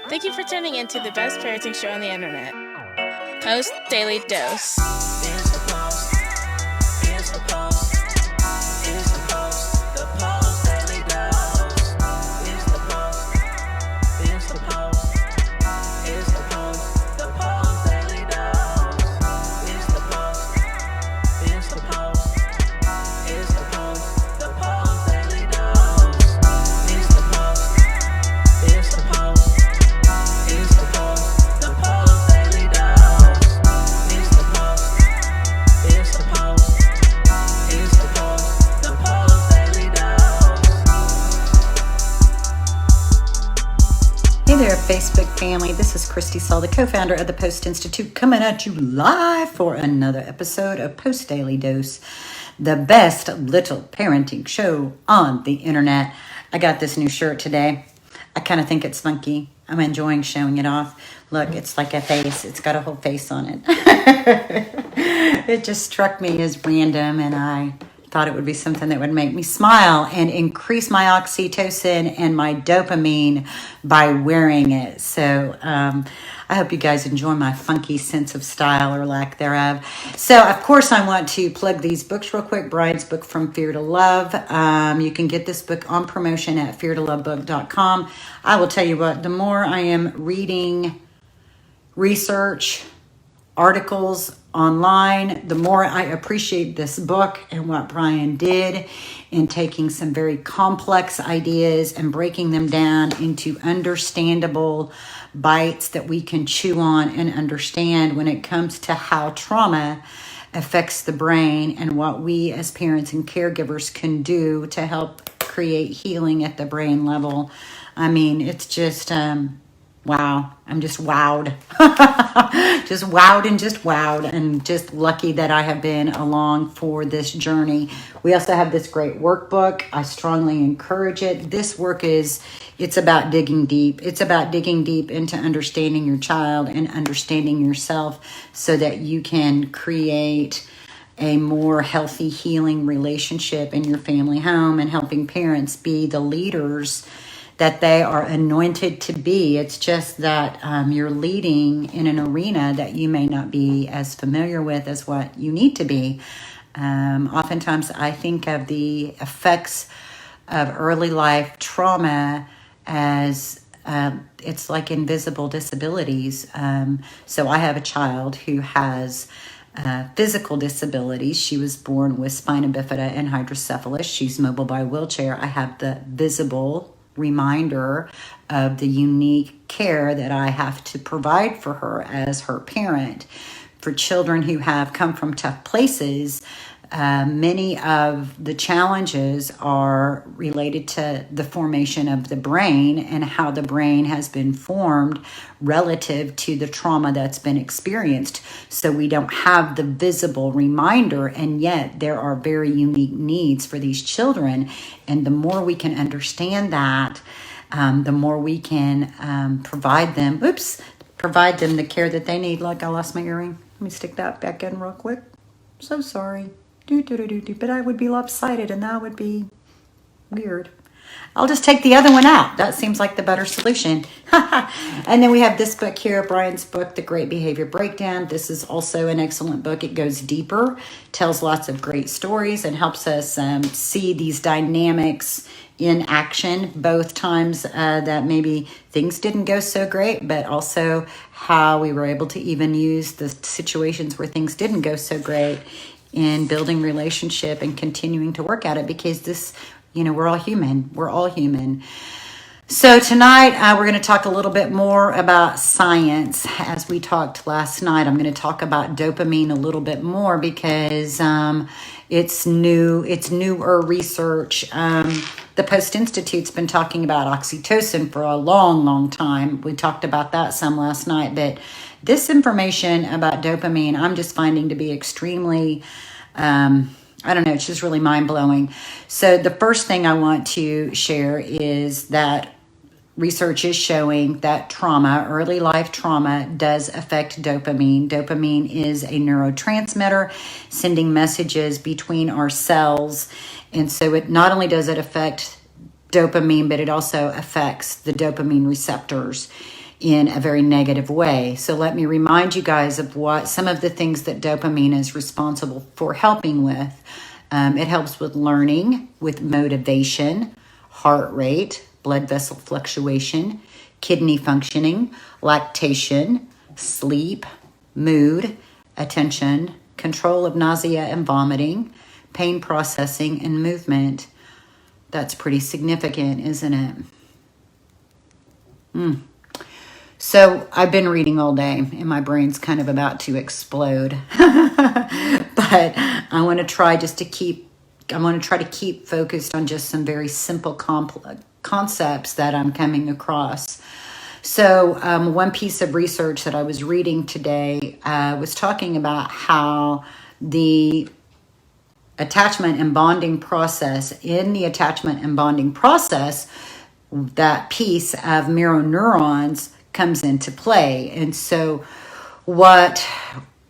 Thank you for tuning in to the best parenting show on the internet, Post Daily Dose. Here's the post. Here's the post. Here's the post. The Post Daily Dose. Here's the post. Here's the post. Here's the post. The Post Daily Dose. Here's the post. Here's the post. Here's the post. The Post Daily Dose. Here's the post. Here's the post. Here's the post. The Post Daily Dose. Here's the post. Here's the post. Here's the post. The Post Daily Dose. Hey there, Facebook family. This is Christy Saul, the co-founder of the Post+Institute, coming at you live for another episode of Post Daily Dose, the best little parenting show on the internet. I got this new shirt today. I kind of think it's funky. I'm enjoying showing it off. Look, it's like a face. It's got a whole face on it. It just struck me as random, and I thought it would be something that would make me smile and increase my oxytocin and my dopamine by wearing it. So I hope you guys enjoy my funky sense of style or lack thereof. So, of course, I want to plug these books real quick. Brian's book, From Fear to Love. You can get this book on promotion at feartolovebook.com. I will tell you what, the more I am reading research, articles online, the more I appreciate this book and what Brian did in taking some very complex ideas and breaking them down into understandable bites that we can chew on and understand when it comes to how trauma affects the brain and what we as parents and caregivers can do to help create healing at the brain level. I mean, it's just wow. I'm just wowed. Just wowed and just lucky that I have been along for this journey. We also have this great workbook. I strongly encourage it. This work it's about digging deep. It's about digging deep into understanding your child and understanding yourself so that you can create a more healthy, healing relationship in your family home and helping parents be the leaders that they are anointed to be. It's just that you're leading in an arena that you may not be as familiar with as what you need to be. Oftentimes I think of the effects of early life trauma as it's like invisible disabilities. So I have a child who has physical disabilities. She was born with spina bifida and hydrocephalus. She's mobile by wheelchair. I have the visible reminder of the unique care that I have to provide for her as her parent. For children who have come from tough places, many of the challenges are related to the formation of the brain and how the brain has been formed relative to the trauma that's been experienced. So we don't have the visible reminder, and yet there are very unique needs for these children. And the more we can understand that, the more we can provide them the care that they need. Like, I lost my earring. Let me stick that back in real quick. So sorry. But I would be lopsided, and that would be weird. I'll just take the other one out. That seems like the better solution. And then we have this book here, Brian's book, The Great Behavior Breakdown. This is also an excellent book. It goes deeper, tells lots of great stories, and helps us see these dynamics in action, both times that maybe things didn't go so great, but also how we were able to even use the situations where things didn't go so great in building relationship and continuing to work at it, because this, we're all human. So tonight we're going to talk a little bit more about science. As we talked last night, I'm going to talk about dopamine a little bit more because it's newer research. The Post+Institute's been talking about oxytocin for a long, long time. We talked about that some last night, but this information about dopamine, I'm just finding to be extremely, it's just really mind-blowing. So the first thing I want to share is that research is showing that early life trauma, does affect dopamine. Dopamine is a neurotransmitter sending messages between our cells. And so it not only does it affect dopamine, but it also affects the dopamine receptors. in a very negative way. So let me remind you guys of what some of the things that dopamine is responsible for helping with. It helps with learning, with motivation, heart rate, blood vessel fluctuation, kidney functioning, lactation, sleep, mood, attention, control of nausea and vomiting, pain processing, and movement. That's pretty significant, isn't it? So I've been reading all day and my brain's kind of about to explode. But I want to try to keep focused on just some very simple concepts that I'm coming across. So one piece of research that I was reading today was talking about how the attachment and bonding process, that piece of mirror neurons comes into play. And so what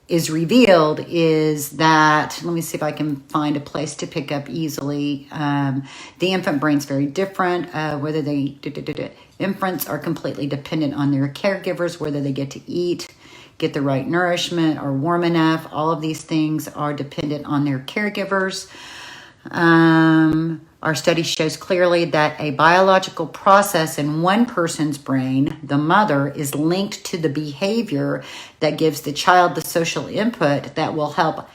is revealed is that, let me see if I can find a place to pick up easily. The infant brain's very different. Infants are completely dependent on their caregivers, whether they get to eat, get the right nourishment, or warm enough. All of these things are dependent on their caregivers. Our study shows clearly that a biological process in one person's brain, the mother, is linked to the behavior that gives the child the social input that will help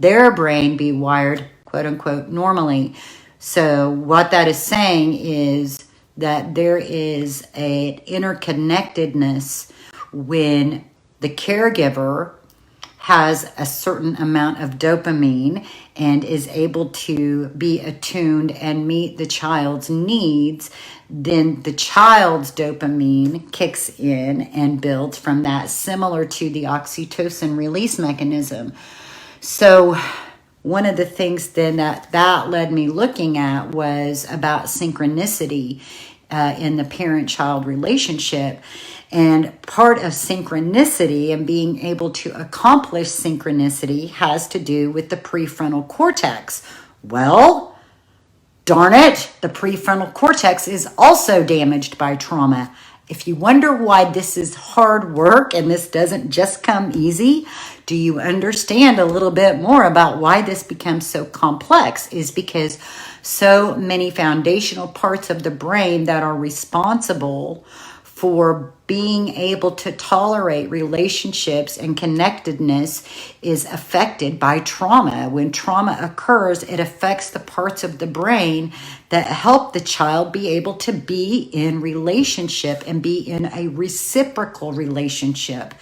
their brain be wired, quote unquote, normally. So what that is saying is that there is an interconnectedness when the caregiver has a certain amount of dopamine and is able to be attuned and meet the child's needs, then the child's dopamine kicks in and builds from that, similar to the oxytocin release mechanism. So one of the things then that led me looking at was about synchronicity in the parent-child relationship. And part of synchronicity and being able to accomplish synchronicity has to do with the prefrontal cortex. Well, darn it, the prefrontal cortex is also damaged by trauma. If you wonder why this is hard work and this doesn't just come easy, do you understand a little bit more about why this becomes so complex? Is because so many foundational parts of the brain that are responsible for being able to tolerate relationships and connectedness is affected by trauma. When trauma occurs, it affects the parts of the brain that help the child be able to be in relationship and be in a reciprocal relationship.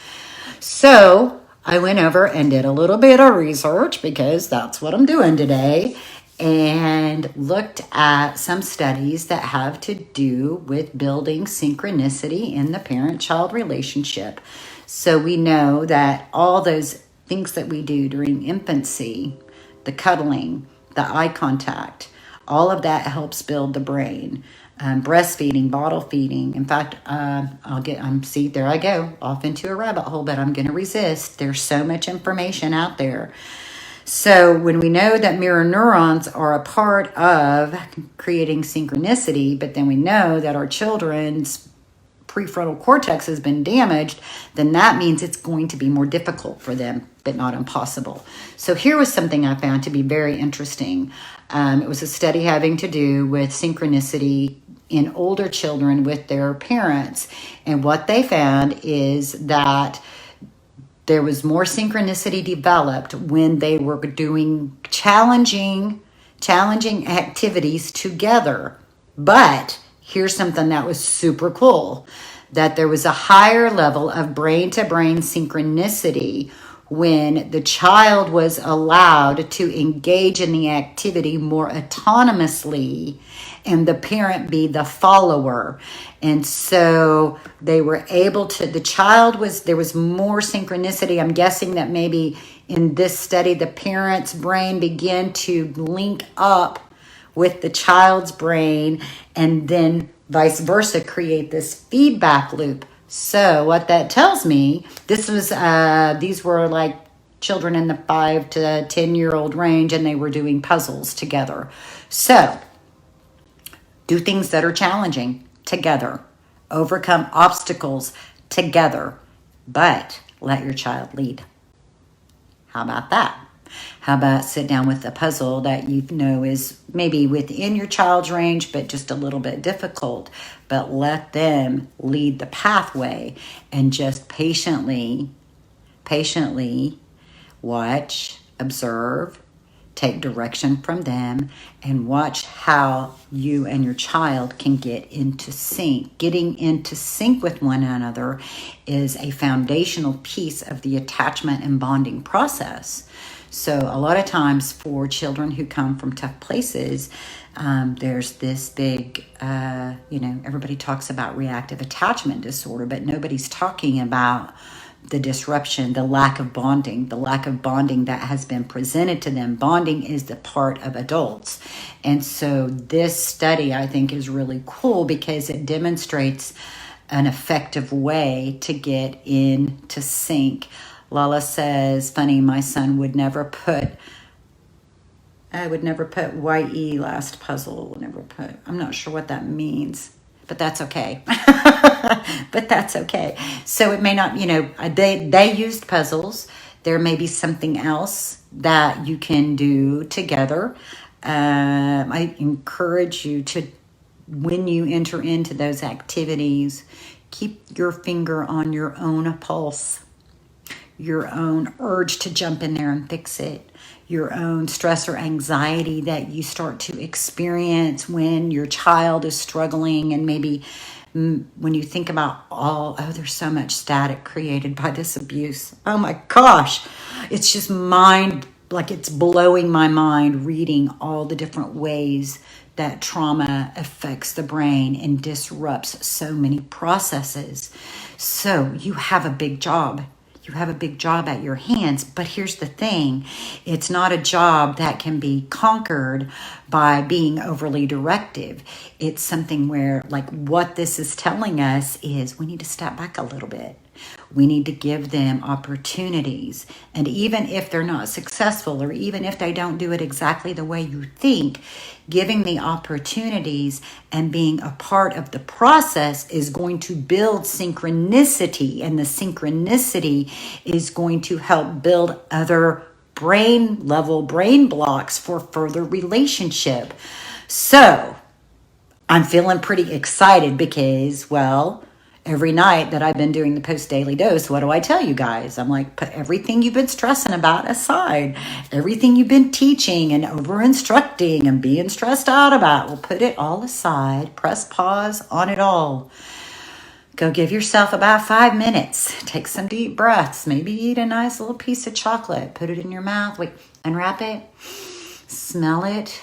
So I went over and did a little bit of research, because that's what I'm doing today, and looked at some studies that have to do with building synchronicity in the parent-child relationship. So we know that all those things that we do during infancy, the cuddling, the eye contact, all of that helps build the brain. Breastfeeding, bottle feeding. In fact, see, there I go, off into a rabbit hole, but I'm going to resist. There's so much information out there. So when we know that mirror neurons are a part of creating synchronicity, but then we know that our children's prefrontal cortex has been damaged, then that means it's going to be more difficult for them, but not impossible. So here was something I found to be very interesting. It was a study having to do with synchronicity in older children with their parents. And what they found is that there was more synchronicity developed when they were doing challenging activities together. But here's something that was super cool, that there was a higher level of brain-to-brain synchronicity when the child was allowed to engage in the activity more autonomously and the parent be the follower. And so they were able to, there was more synchronicity. I'm guessing that maybe in this study, the parent's brain began to link up with the child's brain and then vice versa, create this feedback loop. So what that tells me, these were like children in the 5 to 10-year-old range, and they were doing puzzles together. So do things that are challenging together overcome obstacles together, but let your child lead. How about that? How about sit down with a puzzle that you know is maybe within your child's range, but just a little bit difficult, but let them lead the pathway and just patiently watch, observe, take direction from them, and watch how you and your child can get into sync. Getting into sync with one another is a foundational piece of the attachment and bonding process. So a lot of times for children who come from tough places, there's this big, everybody talks about reactive attachment disorder, but nobody's talking about the disruption, the lack of bonding that has been presented to them. Bonding is the part of adults. And so this study, I think, is really cool because it demonstrates an effective way to get into sync. Lala says, funny, my son would never put YE last puzzle. I'm not sure what that means, but that's okay. But that's okay. So it may not, they used puzzles. There may be something else that you can do together. I encourage you to, when you enter into those activities, keep your finger on your own pulse, your own urge to jump in there and fix it, your own stress or anxiety that you start to experience when your child is struggling. And maybe when you think about there's so much static created by this abuse. Oh my gosh, it's just it's blowing my mind reading all the different ways that trauma affects the brain and disrupts so many processes. So you have a big job. You have a big job at your hands, but here's the thing. It's not a job that can be conquered by being overly directive. It's something where, what this is telling us is we need to step back a little bit. We need to give them opportunities. And even if they're not successful, or even if they don't do it exactly the way you think, giving the opportunities and being a part of the process is going to build synchronicity. And the synchronicity is going to help build other brain blocks for further relationship. So I'm feeling pretty excited because, every night that I've been doing the Post Daily Dose, what do I tell you guys? I'm like, put everything you've been stressing about aside. Everything you've been teaching and over-instructing and being stressed out about, we'll put it all aside. Press pause on it all. Go give yourself about 5 minutes. Take some deep breaths. Maybe eat a nice little piece of chocolate. Put it in your mouth. Wait, unwrap it. Smell it.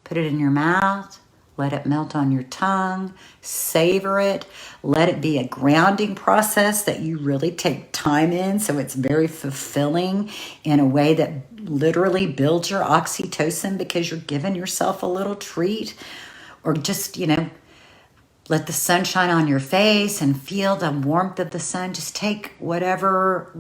Put it in your mouth. Let it melt on your tongue, savor it, let it be a grounding process that you really take time in so it's very fulfilling in a way that literally builds your oxytocin because you're giving yourself a little treat. Or just, let the sun shine on your face and feel the warmth of the sun. Just take whatever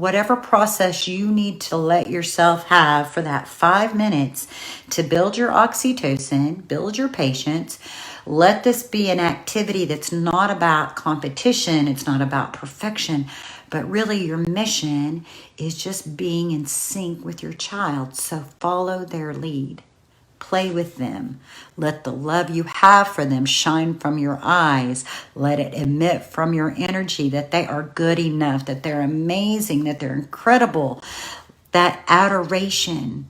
process you need to let yourself have for that 5 minutes to build your oxytocin, build your patience. Let this be an activity that's not about competition. It's not about perfection, but really your mission is just being in sync with your child. So follow their lead. Play with them. Let the love you have for them shine from your eyes. Let it emit from your energy that they are good enough, that they're amazing, that they're incredible. That adoration,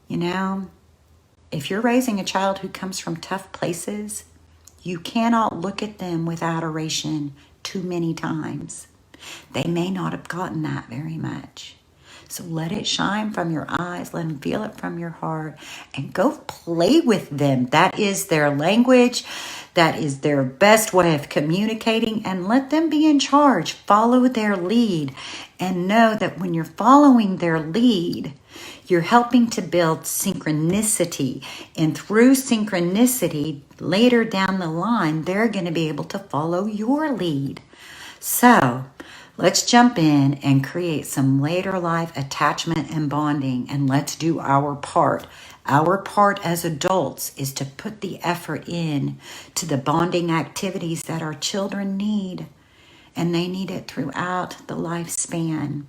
if you're raising a child who comes from tough places, you cannot look at them with adoration too many times. They may not have gotten that very much. So let it shine from your eyes, let them feel it from your heart, and go play with them. That is their language. That is their best way of communicating, and let them be in charge. Follow their lead, and know that when you're following their lead, you're helping to build synchronicity. And through synchronicity, later down the line, they're going to be able to follow your lead. So Let's jump in and create some later life attachment and bonding, and let's do our part. Our part as adults is to put the effort in to the bonding activities that our children need, and they need it throughout the lifespan.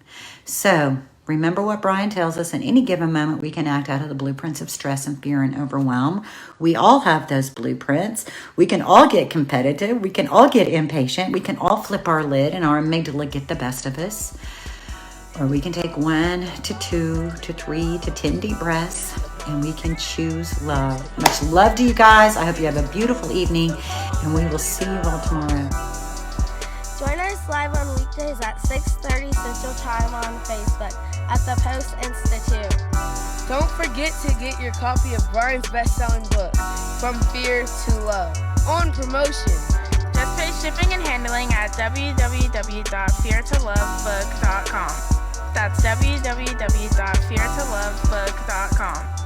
So remember what Brian tells us: in any given moment, we can act out of the blueprints of stress and fear and overwhelm. We all have those blueprints. We can all get competitive. We can all get impatient. We can all flip our lid and our amygdala get the best of us. Or we can take 1 to 2 to 3 to 10 deep breaths, and we can choose love. Much love to you guys. I hope you have a beautiful evening, and we will see you all tomorrow. Join us live on weekdays at 6:30 Central Time on Facebook at the Post+Institute. Don't forget to get your copy of Brian's best-selling book, From Fear to Love, on promotion. Just pay shipping and handling at www.feartolovebook.com. That's www.feartolovebook.com.